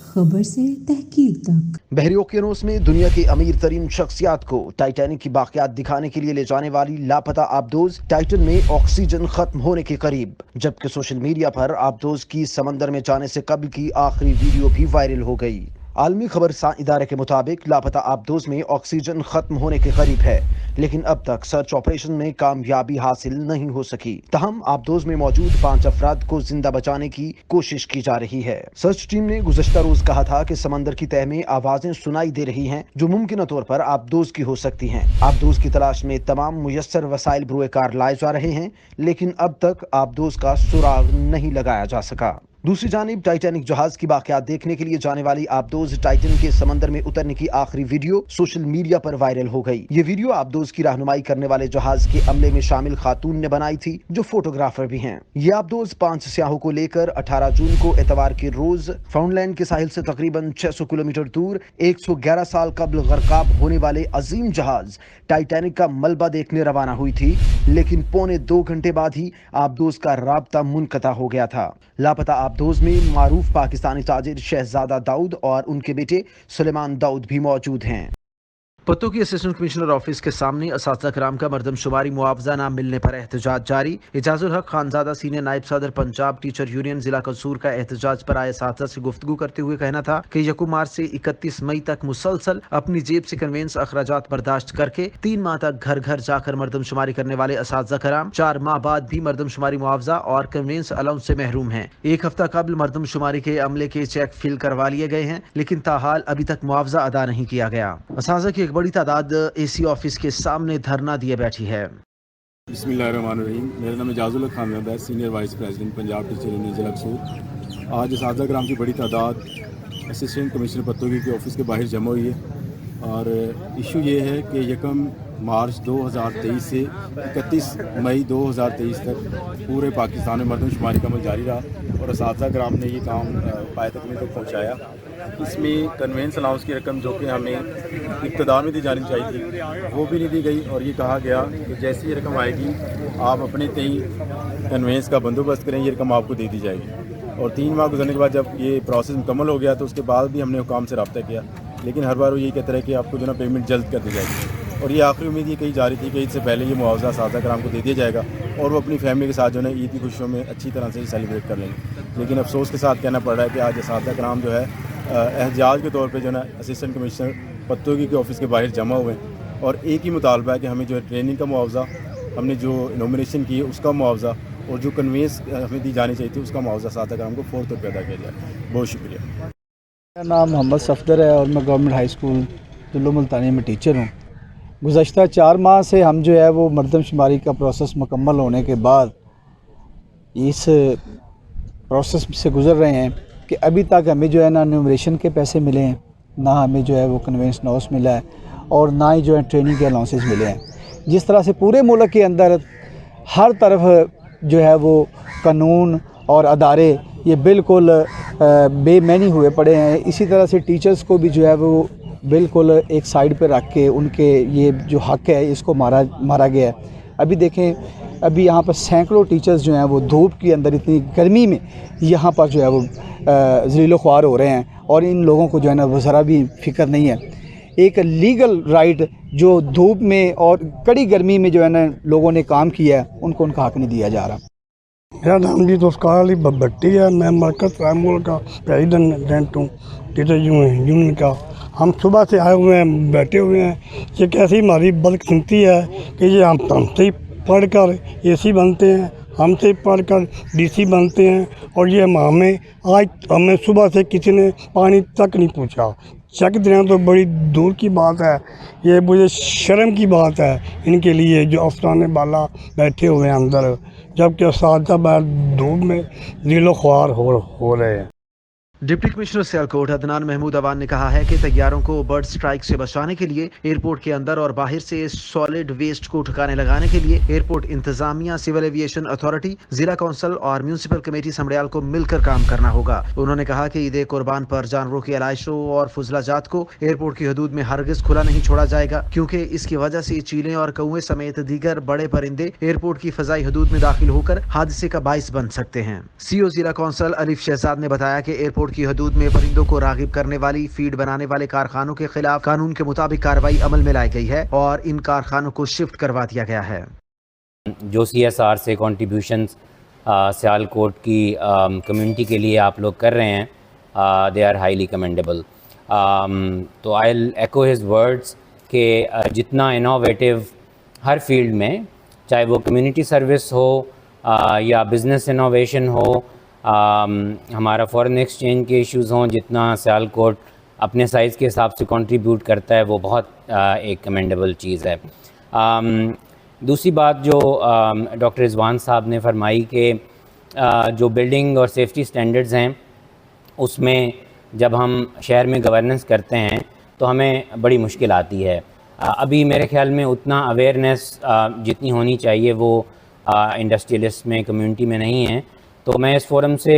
खबर से तहकीर तक। बहरी ओकियानोस में दुनिया की अमीर तरीन शख्सियात को टाइटैनिक की बाकियात दिखाने के लिए ले जाने वाली लापता आबदोज टाइटन में ऑक्सीजन खत्म होने के करीब, जबकि सोशल मीडिया पर आबदोज की समंदर में जाने से कबल की आखिरी वीडियो भी वायरल हो गई। आलमी खबर इदारे के मुताबिक लापता आबदोज में ऑक्सीजन खत्म होने के करीब है, लेकिन अब तक सर्च ऑपरेशन में कामयाबी हासिल नहीं हो सकी। तहम आबदोज में मौजूद 5 अफराद को जिंदा बचाने की कोशिश की जा रही है। सर्च टीम ने गुज़श्ता रोज कहा था कि समंदर की तह में आवाजें सुनाई दे रही हैं जो मुमकिन तौर पर आबदोज की हो सकती हैं। आबदोज की तलाश में तमाम मुयस्सर वसाइल बरूए कार लाए जा रहे हैं, लेकिन अब तक आबदोज का सुराग नहीं लगाया जा सका। दूसरी जानिब टाइटैनिक जहाज की बाकियात देखने के लिए जाने वाली आबदोज टाइटन के समंदर में उतरने की आखिरी वीडियो सोशल मीडिया पर वायरल हो गई। ये वीडियो आबदोज की रहनुमाई करने वाले जहाज के अमले में शामिल खातून ने बनाई थी, जो फोटोग्राफर भी हैं। ये आबदोज 5 सियाहों को लेकर 18 जून को एतवार के रोज फाउंडलैंड के साहिल से तकरीबन 600 किलोमीटर दूर 111 साल कबल गर्काब होने वाले अजीम जहाज टाइटैनिक का मलबा देखने रवाना हुई थी, लेकिन पौने 2 घंटे बाद ही आबदोज का राब्ता मुनक़ता हो गया था। लापता आबदोज में मारूफ पाकिस्तानी ताजिर शहजादा दाऊद और उनके बेटे सुलेमान दाऊद भी मौजूद हैं। पत्तों की असिस्टेंट कमिश्नर ऑफिस के सामने असातिज़ा कराम का मरदमशुमारी मुआवजा न मिलने पर एहतजाज जारी। इजाजुल हक खानजादा सीनियर नायब सदर पंजाब टीचर यूनियन जिला कसूर का एहतजाज पर आए असातिज़ा से गुफ्तगू करते हुए कहना था कि 1 मार्च से 31 मई तक मुसलसल अपनी जेब से कन्वेंस अखराजात बर्दाश्त करके 3 माह तक घर घर जाकर मरदमशुमारी करने वाले असातिज़ा कराम 4 माह बाद भी मरदमशुमारी मुआवजा और कन्वेंस अलाउंस से महरूम हैं। 1 हफ्ता कबल मरदमशुमारी के अमले के चेक फिल करवा लिए गए हैं, लेकिन ताहाल अभी तक मुआवजा अदा नहीं किया गया। असातिज़ा की एक बड़ी तादाद एसी ऑफिस के सामने धरना दिए बैठी है। बिस्मिल्लाहिर्रहमानिर्रहीम। मेरा नाम इजाजुल हक खानजादा है, senior vice president Punjab teacher union जिला कसूर। आज असातिज़ा कराम की बड़ी तादाद असिस्टेंट कमिश्नर पत्तोगी के ऑफिस के बाहर जमा हुई है और इशू ये है कि 1 मार्च 2023 से 31 मई 2023 तक पूरे पाकिस्तान में मरदमशुमारी का अमल जारी रहा और असातिज़ा कराम ने ये काम पाए तकमील तक पहुँचाया। इसमें कन्वेंस अलाउंस की रकम जो कि हमें इब्तिदा में दी जानी चाहिए थी, वो भी नहीं दी गई और ये कहा गया कि जैसी ये रकम आएगी आप अपने तय कन्वेंस का बंदोबस्त करें, ये रकम आपको दे दी जाएगी। और 3 माह गुजरने के बाद जब ये प्रोसेस मुकम्मल हो गया तो उसके बाद भी हमने हुकाम से रब्ता किया, लेकिन हर बार वो यही कहते रहे कि आपको जो ना पेमेंट जल्द कर दी जाएगी। और ये आखिरी उम्मीद ये कही जा रही थी कि इससे पहले ये मुआवजा असातिज़ा कराम को दे दिया जाएगा और वो अपनी फैमिली के साथ जो है ईद की खुशियों में अच्छी तरह से सेलिब्रेट कर लेंगे। लेकिन अफसोस के साथ कहना पड़ रहा है कि आज असातिज़ा कराम जो है एहतजाज के तौर पे जो है असिस्टेंट कमिश्नर पत्तोगी के ऑफिस के बाहर जमा हुए हैं और एक ही मुतालबा है कि हमें जो है ट्रेनिंग का मुआवजा, हमने जो नॉमिनेशन की है उसका मुआवजा और जो कन्वेंस हमें दी जानी चाहिए थी उसका मुआवजा असातिज़ा कराम को फ़ौरी तौर पर अदा किया जाए। बहुत शुक्रिया। मेरा नाम मोहम्मद सफदर है और मैं गवर्नमेंट हाई स्कूल तुल्लु मुल्तानी में टीचर हूँ। गुज़श्ता 4 माह से हम जो है वो मरदमशुमारी का प्रोसेस मुकम्मल होने के बाद इस प्रोसेस से गुज़र रहे हैं कि अभी तक हमें जो है ना न्यूमरेशन के पैसे मिले हैं, ना हमें जो है वो कन्वेंस नोस मिला है और ना ही जो है ट्रेनिंग के अलाउंसेस मिले हैं। जिस तरह से पूरे मुल्क के अंदर हर तरफ जो है वो कानून और अदारे ये बिल्कुल बेमैनी हुए पड़े हैं, इसी तरह से टीचर्स को भी जो है वो बिल्कुल एक साइड पे रख के उनके ये जो हक है इसको मारा गया है। अभी देखें, अभी यहाँ पर सैकड़ों टीचर्स जो हैं वो धूप के अंदर इतनी गर्मी में यहाँ पर जो है वो ज़लीलो ख्वार हो रहे हैं और इन लोगों को जो है ना वो ज़रा भी फ़िक्र नहीं है। एक लीगल राइट जो धूप में और कड़ी गर्मी में जो है ना लोगों ने काम किया है उनको उनका हक नहीं दिया जा रहा। मेरा नाम जी दोस्कार अली भट्टी है, मैं मरकज़ प्राइमरी का प्रेसिडेंट हूँ टीचर यूनियन का। हम सुबह से आए हुए हैं, बैठे हुए हैं। ये कैसी हमारी बदकिस्मती है कि ये हमसे ही पढ़ कर AC बनते हैं, हमसे पढ़कर DC बनते हैं और ये हमें सुबह से किसी ने पानी तक नहीं पूछा। चेक देना तो बड़ी दूर की बात है, ये मुझे शर्म की बात है इनके लिए जो अफसरान बाला बैठे हुए हैं अंदर, जबकि असातिज़ा बाहर धूप में ज़लीलो ख्वार हो रहे हैं। डिप्टी कमिश्नर सियालकोट अदनान महमूद अवान ने कहा है कि तैयारों को बर्ड स्ट्राइक से बचाने के लिए एयरपोर्ट के अंदर और बाहर से सॉलिड वेस्ट को ठिकाने लगाने के लिए एयरपोर्ट इंतजामिया, सिविल एविएशन अथॉरिटी, जिला कौंसिल और म्यूनिसिपल कमेटी समड़ियाल को मिलकर काम करना होगा। उन्होंने कहा कि ईद कुर्बान पर जानवरों की आलाइशों और फुजलाजात को एयरपोर्ट की हदूद में हरगिज खुला नहीं छोड़ा जाएगा, क्योंकि इसकी वजह से चीलें और कौए समेत दीगर बड़े परिंदे एयरपोर्ट की फजाई हदूद में दाखिल होकर हादसे का बाइस बन सकते हैं। CO जिला कौंसिल अलीफ शहजाद ने बताया कि एयरपोर्ट کوڈ کی حدود میں پرندوں کو راغب کرنے والی فیڈ بنانے والے کارخانوں کے خلاف قانون کے مطابق کارروائی عمل میں لائی گئی ہے اور ان کارخانوں کو شفٹ کروا دیا گیا ہے۔ جو CSR سے کنٹریبیوشنز سیالکوٹ کی کمیونٹی کے لیے آپ لوگ کر رہے ہیں دے آر ہائیلی کمینڈیبل۔ تو I will echo his words کہ جتنا انوویٹیو ہر فیلڈ میں، چاہے وہ کمیونٹی سروس ہو یا بزنس انوویشن ہو، ہمارا فارن ایکسچینج کے ایشوز ہوں، جتنا سیالکوٹ اپنے سائز کے حساب سے کنٹریبیوٹ کرتا ہے وہ بہت ایک کمینڈیبل چیز ہے۔ دوسری بات جو ڈاکٹر رضوان صاحب نے فرمائی کہ جو بلڈنگ اور سیفٹی سٹینڈرڈز ہیں اس میں جب ہم شہر میں گورننس کرتے ہیں تو ہمیں بڑی مشکل آتی ہے۔ ابھی میرے خیال میں اتنا اویئرنیس جتنی ہونی چاہیے وہ انڈسٹریلسٹ میں، کمیونٹی میں نہیں ہے۔ تو میں اس فورم سے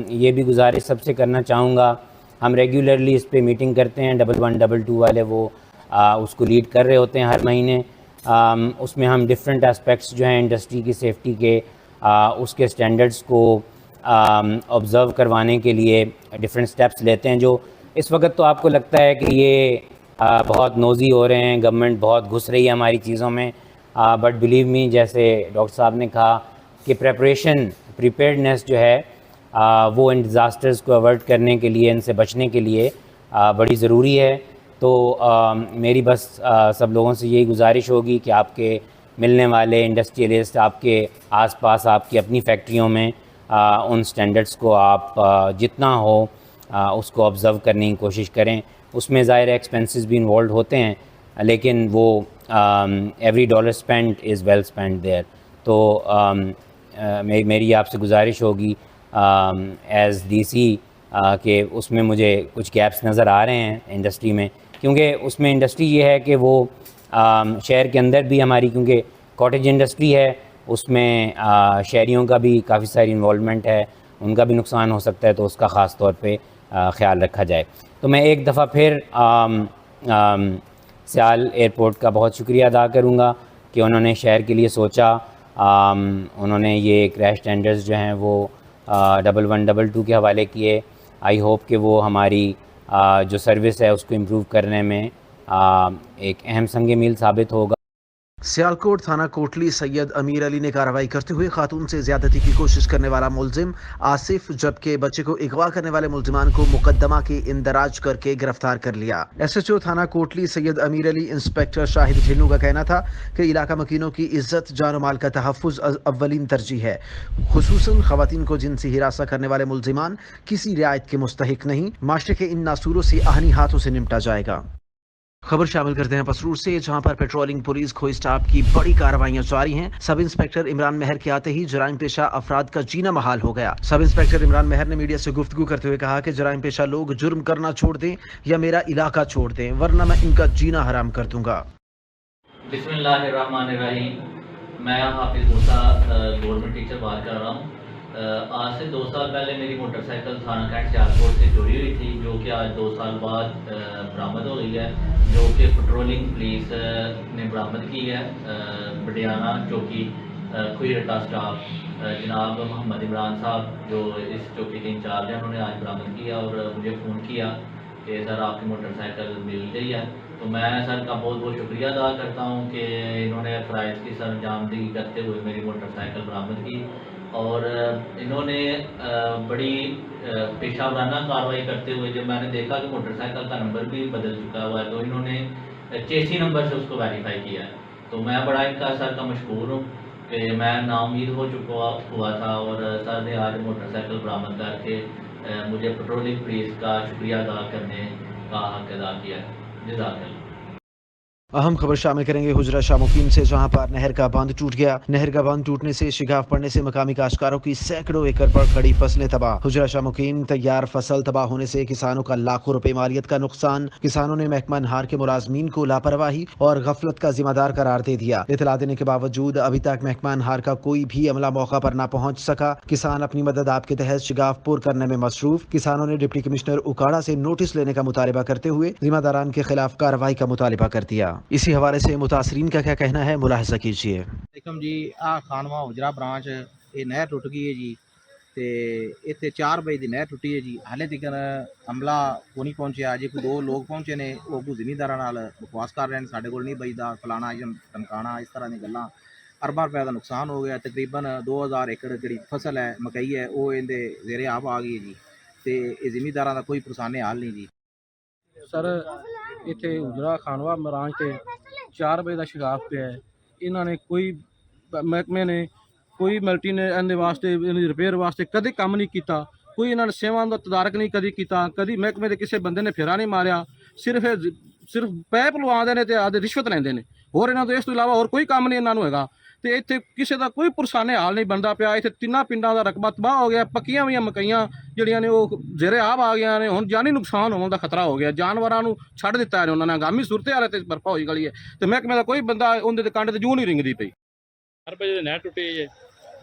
یہ بھی گزارش سب سے کرنا چاہوں گا، ہم ریگولرلی اس پہ میٹنگ کرتے ہیں، 1122 والے وہ اس کو لیڈ کر رہے ہوتے ہیں ہر مہینے۔ اس میں ہم ڈفرینٹ اسپیکٹس جو ہیں انڈسٹری کی سیفٹی کے، اس کے سٹینڈرڈز کو آبزرو کروانے کے لیے ڈفرینٹ سٹیپس لیتے ہیں، جو اس وقت تو آپ کو لگتا ہے کہ یہ بہت نوزی ہو رہے ہیں، گورنمنٹ بہت گھس رہی ہے ہماری چیزوں میں، بٹ بلیو می، جیسے ڈاکٹر صاحب نے کہا کہ پریپیئرڈنیس جو ہے وہ ان ڈیزاسٹرز کو اوائڈ کرنے کے لیے، ان سے بچنے کے لیے بڑی ضروری ہے۔ تو میری بس سب لوگوں سے یہی گزارش ہوگی کہ آپ کے ملنے والے انڈسٹریلسٹ، آپ کے آس پاس آپ کی اپنی فیکٹریوں میں ان سٹینڈرڈز کو آپ جتنا ہو اس کو آبزرو کرنے کی کوشش کریں۔ اس میں ظاہر ایکسپینسز بھی انوالوڈ ہوتے ہیں، لیکن وہ every dollar spend is well spend there. تو میری آپ سے گزارش ہوگی ایز DC کہ اس میں مجھے کچھ گیپس نظر آ رہے ہیں انڈسٹری میں، کیونکہ اس میں انڈسٹری یہ ہے کہ وہ شہر کے اندر بھی ہماری، کیونکہ کاٹیج انڈسٹری ہے، اس میں شہریوں کا بھی کافی ساری انوالومنٹ ہے، ان کا بھی نقصان ہو سکتا ہے، تو اس کا خاص طور پہ خیال رکھا جائے۔ تو میں ایک دفعہ پھر سیال ایئرپورٹ کا بہت شکریہ ادا کروں گا کہ انہوں نے شہر کے لیے سوچا، انہوں نے یہ کریش ٹینڈرز جو ہیں وہ 1122 کے حوالے کیے۔ آئی ہوپ کہ وہ ہماری جو سروس ہے اس کو امپروو کرنے میں ایک اہم سنگ میل ثابت ہوگا۔ سیالکوٹ تھانہ کوٹلی سید امیر علی نے کارروائی کرتے ہوئے خاتون سے زیادتی کی کوشش کرنے والا ملزم آصف جبکہ بچے کو اغوا کرنے والے ملزمان کو مقدمہ کے اندراج کر کے گرفتار کر لیا۔ SHO تھانہ کوٹلی سید امیر علی انسپیکٹر شاہد ڈھینو کا کہنا تھا کہ علاقہ مکینوں کی عزت، جان و مال کا تحفظ اولین ترجیح ہے، خصوصاً خواتین کو جنسی ہراساں کرنے والے ملزمان کسی رعایت کے مستحق نہیں۔ معاشرے کے ان ناسوروں سے آہنی ہاتھوں سے نمٹا جائے گا۔ خبر شامل کرتے ہیں پسرور سے، جہاں پر پیٹرولنگ پولیس کھوئی سٹاف کی بڑی کارروائیاں جاری ہیں۔ سب انسپیکٹر عمران مہر کے آتے ہی جرائم پیشہ افراد کا جینا محال ہو گیا۔ سب انسپیکٹر عمران مہر نے میڈیا سے گفتگو کرتے ہوئے کہا کہ جرائم پیشہ لوگ جرم کرنا چھوڑ دیں یا میرا علاقہ چھوڑ دیں، ورنہ میں ان کا جینا حرام کر دوں گا۔ بسم اللہ الرحمن الرحیم۔ میں حافظ موسیٰ گورنمنٹ ٹیچر بات کر رہا ہوں۔ آج سے 2 سال پہلے میری موٹر سائیکل تھانہ کینٹ سیالکوٹ سے چوری ہوئی تھی، جو کہ آج 2 سال بعد برآمد ہو گئی ہے، جو کہ پیٹرولنگ پولیس نے برآمد کی ہے۔ بڈیانہ چوکی کھوئی رٹا سٹاف جناب محمد عمران صاحب جو اس چوکی کے انچارج ہیں، انہوں نے آج برآمد کیا اور مجھے فون کیا کہ سر آپ کی موٹر سائیکل مل گئی ہے۔ تو میں سر کا بہت بہت شکریہ ادا کرتا ہوں کہ انہوں نے فرائض کی سر انجامدہی کرتے ہوئے میری موٹر سائیکل برآمد کی، اور انہوں نے بڑی پیشہ ورانہ کارروائی کرتے ہوئے جب میں نے دیکھا کہ موٹر سائیکل کا نمبر بھی بدل چکا ہوا ہے تو انہوں نے چیسی نمبر سے اس کو ویریفائی کیا ہے۔ تو میں بڑا ان کا سر کا مشکور ہوں کہ میں نا امید ہو چکا ہوا تھا، اور سر نے آج موٹر سائیکل برآمد کر کے مجھے پیٹرولنگ پولیس کا شکریہ ادا کرنے کا حق ادا کیا ہے۔ جزاک اللہ۔ اہم خبر شامل کریں گے حجرہ شاہ مقیم سے، جہاں پر نہر کا باندھ ٹوٹ گیا۔ نہر کا باندھ ٹوٹنے سے شگاف پڑنے سے مقامی کاشتکاروں کی سینکڑوں ایکڑ پر کھڑی فصلیں تباہ۔ حجرہ شاہ مقیم تیار فصل تباہ ہونے سے کسانوں کا لاکھوں روپے مالیت کا نقصان۔ کسانوں نے محکمہ نہار کے ملازمین کو لاپرواہی اور غفلت کا ذمہ دار قرار دے دیا۔ اطلاع دینے کے باوجود ابھی تک محکمہ نہار کا کوئی بھی عملہ موقع پر نہ پہنچ سکا۔ کسان اپنی مدد آپ کے تحت شگاف پور کرنے میں مصروف۔ کسانوں نے ڈپٹی کمشنر اکاڑا سے نوٹس لینے کا مطالبہ کرتے ہوئے ذمہ داران کے خلاف کارروائی کا مطالبہ کر دیا۔ اسی حوالے سے متاثرین کا کیا کہنا ہے، ملاحظہ کیجیے۔ جی خانواں حجرہ برانچ یہ نہر ٹوٹ گئی ہے جی، ਤੇ ਇੱਥੇ 4 ਵਜੇ ਦੀ ਨਹਿਰ ਟੁੱਟੀ ਹੈ ਜੀ। ਹਾਲੇ ਤੱਕ ਅਮਲਾ ਕੋਈ ਨਹੀਂ ਪਹੁੰਚਿਆ। ਅਜੇ ਕੋਈ 2 ਲੋਕ ਪਹੁੰਚੇ ਨੇ, ਉਹ ਕੋਈ ਜ਼ਿਮੀਂਦਾਰਾਂ ਨਾਲ ਬਕਵਾਸ ਕਰ ਰਹੇ ਨੇ, ਸਾਡੇ ਕੋਲ ਨਹੀਂ ਬਈਦਾ ਫਲਾਣਾ ਜਾਂ ਟਮਕਾਣਾ, ਇਸ ਤਰ੍ਹਾਂ ਦੀਆਂ ਗੱਲਾਂ। ਅਰਬਾਂ ਰੁਪਏ ਦਾ ਨੁਕਸਾਨ ਹੋ ਗਿਆ। ਤਕਰੀਬਨ 2000 ਏਕੜ ਜਿਹੜੀ ਫਸਲ ਹੈ ਮਕਈ ਹੈ ਉਹ ਇਹਦੇ ਜ਼ੇਰੇ ਆਬ ਆ ਗਈ ਹੈ ਜੀ। ਤੇ ਇਹ ਜ਼ਿਮੀਂਦਾਰਾਂ ਦਾ ਕੋਈ ਪਰੇਸ਼ਾਨੀ ਹਾਲ ਨਹੀਂ ਜੀ। ਸਰ ਇੱਥੇ ਉਜਰਾ ਖਾਨਵਾ ਮਰਾਂਜ ਤੇ 4 ਵਜੇ ਦਾ ਸ਼ਿਗਾਫ ਪਿਆ ਹੈ। ਇਹਨਾਂ ਨੇ ਕੋਈ ਮਹਿਕਮੇ ਨੇ ਕੋਈ ਮਲਟੀ ਨੇ ਇਹਦੇ ਵਾਸਤੇ ਇਹਦੀ ਰਿਪੇਅਰ ਵਾਸਤੇ ਕਦੇ ਕੰਮ ਨਹੀਂ ਕੀਤਾ। ਕੋਈ ਇਹਨਾਂ ਨੇ ਸੇਵਾਵਾਂ ਦਾ ਤਦਾਰਕ ਨਹੀਂ ਕਦੀ ਕੀਤਾ। ਕਦੀ ਮਹਿਕਮੇ ਦੇ ਕਿਸੇ ਬੰਦੇ ਨੇ ਫੇਰਾ ਨਹੀਂ ਮਾਰਿਆ। ਸਿਰਫ ਪੈਪ ਲਵਾਉਂਦੇ ਨੇ ਤੇ ਆਦੇ ਰਿਸ਼ਵਤ ਲੈਂਦੇ ਨੇ। ਹੋਰ ਇਹਨਾਂ ਤੋਂ ਇਸ ਤੋਂ ਇਲਾਵਾ ਹੋਰ ਕੋਈ ਕੰਮ ਨਹੀਂ ਇਹਨਾਂ ਨੂੰ ਹੈਗਾ। ਤੇ ਇੱਥੇ ਕਿਸੇ ਦਾ ਕੋਈ ਪੁਰਸਾਨੇ ਹਾਲ ਨਹੀਂ ਬਣਦਾ ਪਿਆ। ਇੱਥੇ 3 ਪਿੰਡਾਂ ਦਾ ਰਕਬਾ ਤਬਾਹ ਹੋ ਗਿਆ। ਪੱਕੀਆਂ ਹੋਈਆਂ ਮਕਈਆਂ ਜਿਹੜੀਆਂ ਨੇ ਉਹ ਜ਼ੇਰੇ ਆਬ ਆ ਗਈਆਂ ਨੇ। ਹੁਣ ਜਾਨੀ ਨੁਕਸਾਨ ਹੋਣ ਦਾ ਖਤਰਾ ਹੋ ਗਿਆ। ਜਾਨਵਰਾਂ ਨੂੰ ਛੱਡ ਦਿੱਤਾ ਨੇ ਉਹਨਾਂ ਨੇ। ਹੰਗਾਮੀ ਸੂਰਤ ਹਾਲ ਤੇ ਬਰਫਾ ਹੋਈ ਗਲੀ ਹੈ ਤੇ ਮਹਿਕਮੇ ਦਾ ਕੋਈ ਬੰਦਾ ਉਹਦੇ ਤੇ ਕੰਡ ਤੇ ਜੂੰ ਨਹੀਂ ਰਿੰਗਦੀ ਪਈ। 4 ਵਜੇ ਦੀ ਨਹਿਰ ਟੁੱਟੀ ਹੈ,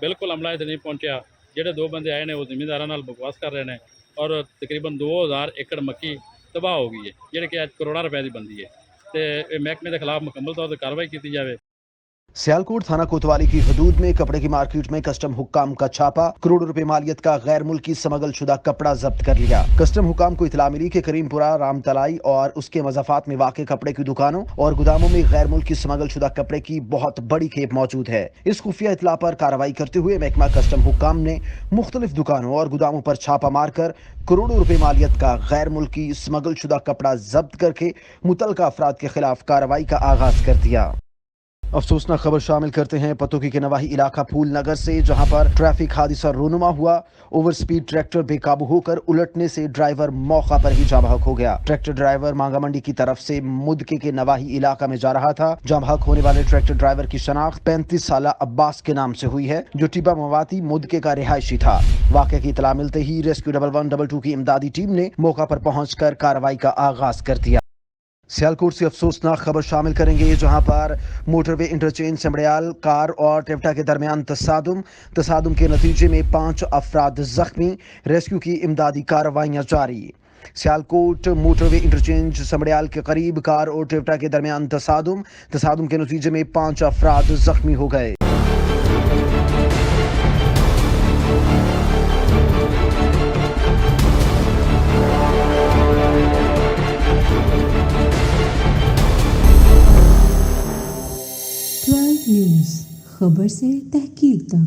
ਬਿਲਕੁਲ ਅਮਲਾ ਇੱਥੇ ਨਹੀਂ ਪਹੁੰਚਿਆ। ਜਿਹੜੇ 2 ਬੰਦੇ ਆਏ ਨੇ ਉਹ ਜ਼ਿਮੀਂਦਾਰਾਂ ਨਾਲ ਬਕਵਾਸ ਕਰ ਰਹੇ ਨੇ ਔਰ ਤਕਰੀਬਨ 2000 ਏਕੜ ਮੱਕੀ ਤਬਾਹ ਹੋ ਗਈ ਹੈ, ਜਿਹੜੇ ਕਿ ਅੱਜ ਕਰੋੜਾਂ ਰੁਪਏ ਦੀ ਬਣਦੀ ਹੈ। ਤੇ ਇਹ ਮਹਿਕਮੇ ਦੇ ਖਿਲਾਫ ਮੁਕੰਮਲ ਤੌਰ ਤੇ कार्रवाई की जाए। सियालकोट थाना कोतवाली की हदूद में कपड़े की मार्केट में कस्टम हुक्काम का छापा। करोड़ों रुपए मालियत का गैर मुल्की स्मगल शुदा कपड़ा जब्त कर लिया। कस्टम हुक्काम को इतला मिली कि करीमपुरा, रामतलाई और उसके मज़ाफात में वाक़ कपड़े की दुकानों और गोदामों में गैर मुल्की स्मगल शुदा कपड़े की बहुत बड़ी खेप मौजूद है। इस खुफिया इतला पर कार्रवाई करते हुए महकमा कस्टम हुक्काम ने मुख्तलिफ दुकानों और गोदामों पर छापा मारकर करोड़ों रुपए मालियत का गैर मुल्की स्मगल शुदा कपड़ा जब्त करके मुतल्लिका अफराद के खिलाफ कार्रवाई का आगाज कर दिया। अफसोसनाक खबर शामिल करते हैं पतोकी के नवाही इलाका फूल नगर से, जहां पर ट्रैफिक हादसा रोनुमा हुआ। ओवर स्पीड ट्रैक्टर बेकाबू होकर उलटने से ड्राइवर मौका पर ही जाँ बहक हो गया। ट्रैक्टर ड्राइवर मांगा मंडी की तरफ से मुदके के नवाही इलाका में जा रहा था। जाँ बहक होने वाले ट्रैक्टर ड्राइवर की शनाख्त 35 साला अब्बास के नाम से हुई है, जो टिब्बा मवाती मुदके का रिहायशी था। वाक़े की इतला मिलते ही रेस्क्यू 1122 की इमदादी टीम ने मौका पर पहुंचकर कार्रवाई का आगाज कर दिया। सियालकोट से अफसोसनाक खबर शामिल करेंगे, जहां पर मोटरवे इंटरचेंज समड़ियाल कार और टेप्टा के दरमियान तसादुम के नतीजे में 5 अफराद जख्मी। रेस्क्यू की इमदादी कार्रवाइयां जारी। सियालकोट मोटरवे इंटरचेंज समड़ियाल के करीब कार और टेप्टा के दरमियान तसादुम के नतीजे में 5 अफराद जख्मी हो गए। न्यूज़, खबर से तहकीक तक।